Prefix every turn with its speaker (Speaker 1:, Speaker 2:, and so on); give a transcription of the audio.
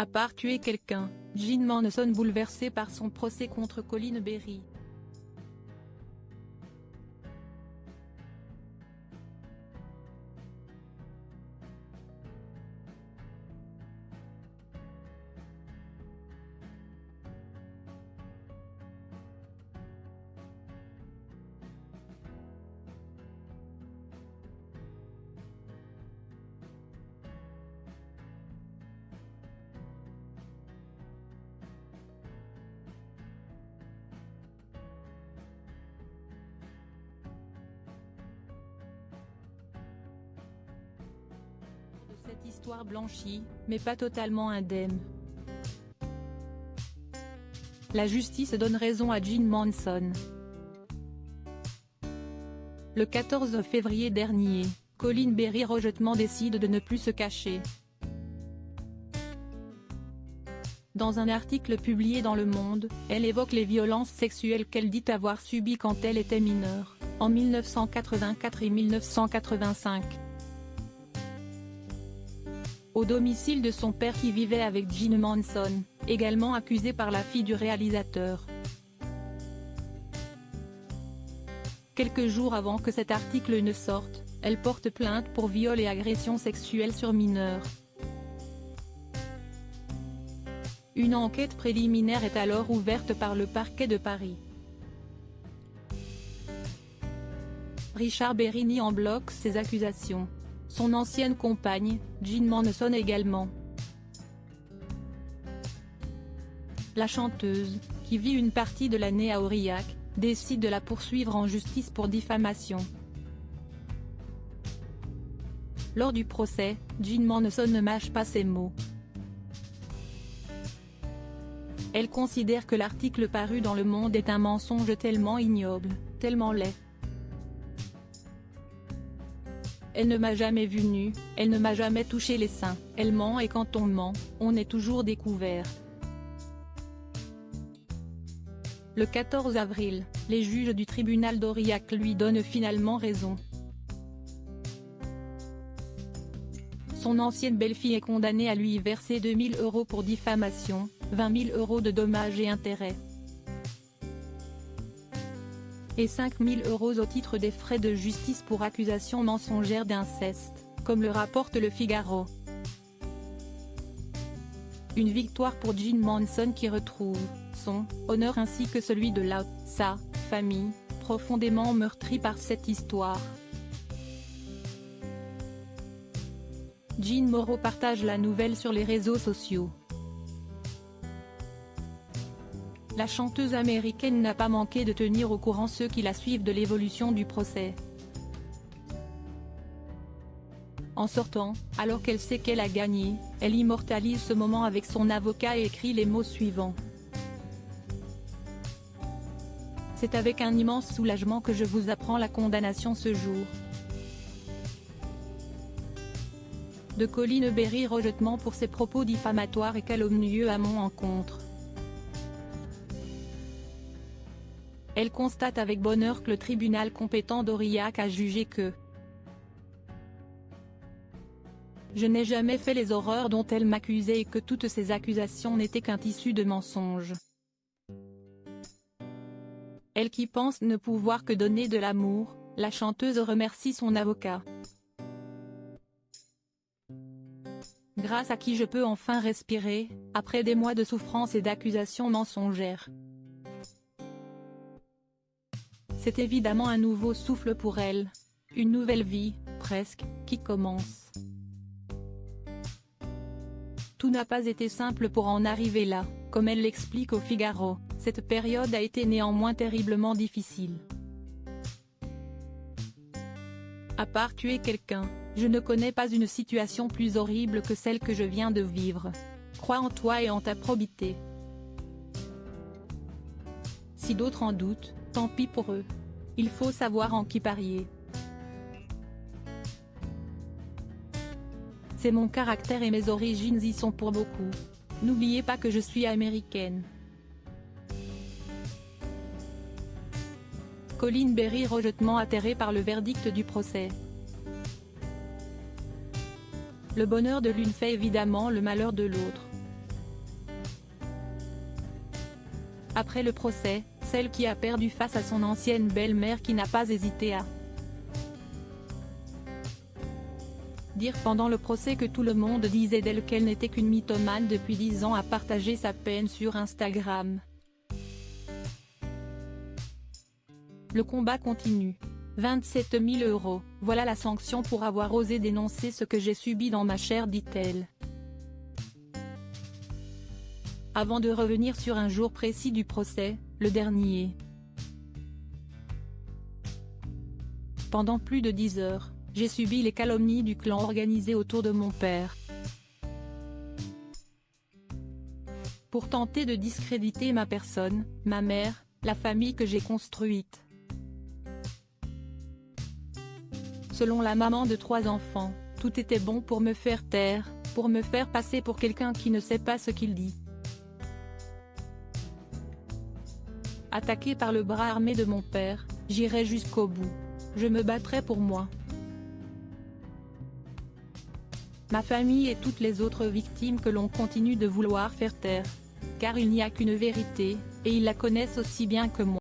Speaker 1: À part tuer quelqu'un, Jean Manson bouleversé par son procès contre Colin Berry. Cette histoire blanchie, mais pas totalement indemne. La justice donne raison à Jean Manson. Le 14 février dernier, Colin Berry rejetement décide de ne plus se cacher. Dans un article publié dans Le Monde, elle évoque les violences sexuelles qu'elle dit avoir subies quand elle était mineure, en 1984 et 1985. Au domicile de son père qui vivait avec Jean Manson, également accusé par la fille du réalisateur. Quelques jours avant que cet article ne sorte, elle porte plainte pour viol et agression sexuelle sur mineur. Une enquête préliminaire est alors ouverte par le parquet de Paris. Richard Berry nie en bloc ces accusations. Son ancienne compagne, Jean Manson également. La chanteuse, qui vit une partie de l'année à Aurillac, décide de la poursuivre en justice pour diffamation. Lors du procès, Jean Manson ne mâche pas ses mots. Elle considère que l'article paru dans Le Monde est un mensonge tellement ignoble, tellement laid. Elle ne m'a jamais vue nue, elle ne m'a jamais touché les seins, elle ment et quand on ment, on est toujours découvert. Le 14 avril, les juges du tribunal d'Aurillac lui donnent finalement raison. Son ancienne belle-fille est condamnée à lui verser 2 000 € pour diffamation, 20 000 € de dommages et intérêts. Et 5 000 € au titre des frais de justice pour accusation mensongère d'inceste, comme le rapporte Le Figaro. Une victoire pour Jean Manson qui retrouve son honneur ainsi que celui de sa famille, profondément meurtrie par cette histoire. Jean Moreau partage la nouvelle sur les réseaux sociaux. La chanteuse américaine n'a pas manqué de tenir au courant ceux qui la suivent de l'évolution du procès. En sortant, alors qu'elle sait qu'elle a gagné, elle immortalise ce moment avec son avocat et écrit les mots suivants. C'est avec un immense soulagement que je vous apprends la condamnation ce jour. De Colin Berry rejetement pour ses propos diffamatoires et calomnieux à mon encontre. Elle constate avec bonheur que le tribunal compétent d'Aurillac a jugé que je n'ai jamais fait les horreurs dont elle m'accusait et que toutes ces accusations n'étaient qu'un tissu de mensonges. Elle qui pense ne pouvoir que donner de l'amour, la chanteuse remercie son avocat. Grâce à qui je peux enfin respirer, après des mois de souffrance et d'accusations mensongères. C'est évidemment un nouveau souffle pour elle, une nouvelle vie, presque, qui commence. Tout n'a pas été simple pour en arriver là, comme elle l'explique au Figaro, cette période a été néanmoins terriblement difficile. À part tuer quelqu'un, je ne connais pas une situation plus horrible que celle que je viens de vivre. Crois en toi et en ta probité. Si d'autres en doutent, tant pis pour eux. Il faut savoir en qui parier. C'est mon caractère et mes origines y sont pour beaucoup. N'oubliez pas que je suis américaine. Colin Berry rejetement atterré par le verdict du procès. Le bonheur de l'une fait évidemment le malheur de l'autre. Après le procès, celle qui a perdu face à son ancienne belle-mère qui n'a pas hésité à dire pendant le procès que tout le monde disait d'elle qu'elle n'était qu'une mythomane depuis 10 ans, a partagé sa peine sur Instagram. Le combat continue. 27 000 €, voilà la sanction pour avoir osé dénoncer ce que j'ai subi dans ma chair, dit-elle. Avant de revenir sur un jour précis du procès, le dernier. Pendant plus de 10 heures, j'ai subi les calomnies du clan organisé autour de mon père. Pour tenter de discréditer ma personne, ma mère, la famille que j'ai construite. Selon la maman de 3 enfants, tout était bon pour me faire taire, pour me faire passer pour quelqu'un qui ne sait pas ce qu'il dit. Attaqué par le bras armé de mon père, j'irai jusqu'au bout. Je me battrai pour moi, ma famille et toutes les autres victimes que l'on continue de vouloir faire taire. Car il n'y a qu'une vérité, et ils la connaissent aussi bien que moi.